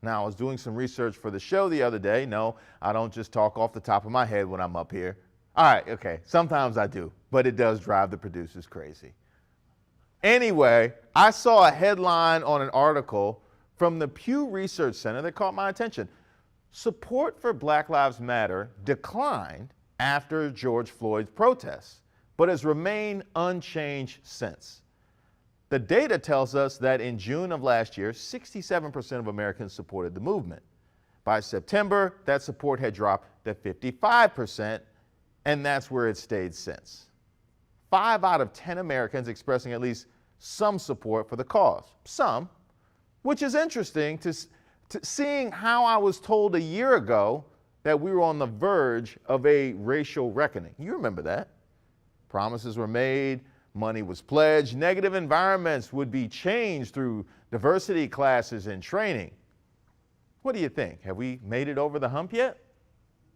Now, I was doing some research for the show the other day. No, I don't just talk off the top of my head when I'm up here. All right, okay, sometimes I do, but it does drive the producers crazy. Anyway, I saw a headline on an article from the Pew Research Center that caught my attention. Support for Black Lives Matter declined after George Floyd's protests, but has remained unchanged since. The data tells us that in June of last year, 67% of Americans supported the movement. By September, that support had dropped to 55%, and that's where it stayed since. 5 out of 10 Americans expressing at least some support for the cause. Some, which is interesting to seeing how I was told a year ago that we were on the verge of a racial reckoning. You remember that. Promises were made, money was pledged, negative environments would be changed through diversity classes and training. What do you think? Have we made it over the hump yet?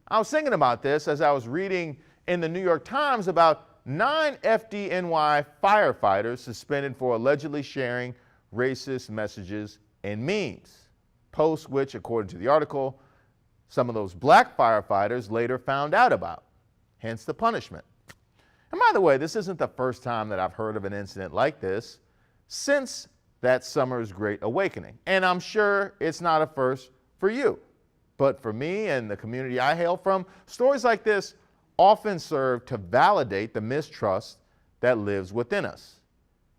I was thinking about this as I was reading in the New York Times about 9 FDNY firefighters suspended for allegedly sharing racist messages and memes, posts which, according to the article, some of those black firefighters later found out about, hence the punishment. And by the way, this isn't the first time that I've heard of an incident like this since that summer's Great Awakening. And I'm sure it's not a first for you. But for me and the community I hail from, stories like this often serve to validate the mistrust that lives within us.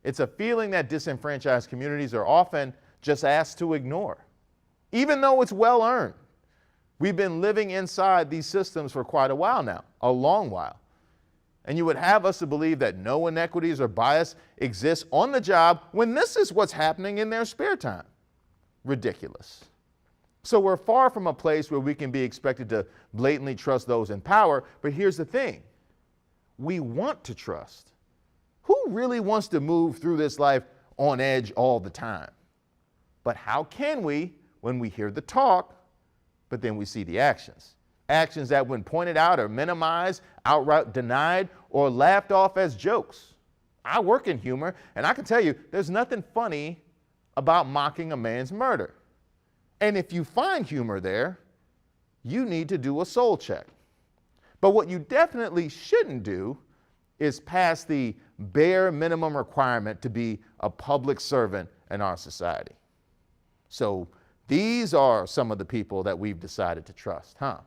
It's a feeling that disenfranchised communities are often just asked to ignore, even though it's well earned. We've been living inside these systems for quite a while now, a long while. And you would have us to believe that no inequities or bias exists on the job when this is what's happening in their spare time. Ridiculous. So we're far from a place where we can be expected to blatantly trust those in power, but here's the thing. We want to trust. Who really wants to move through this life on edge all the time? But how can we when we hear the talk, but then we see the actions? Actions that, when pointed out, are minimized, outright denied, or laughed off as jokes. I work in humor, and I can tell you there's nothing funny about mocking a man's murder. And if you find humor there, you need to do a soul check. But what you definitely shouldn't do is pass the bare minimum requirement to be a public servant in our society. So these are some of the people that we've decided to trust, huh?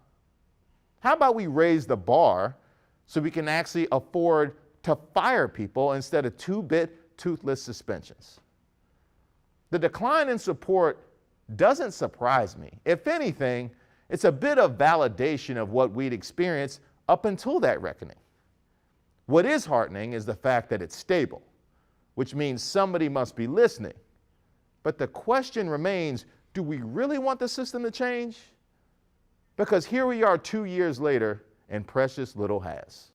How about we raise the bar so we can actually afford to fire people instead of 2-bit toothless suspensions? The decline in support doesn't surprise me. If anything, it's a bit of validation of what we'd experienced up until that reckoning. What is heartening is the fact that it's stable, which means somebody must be listening. But the question remains, do we really want the system to change? Because here we are 2 years later, and precious little has.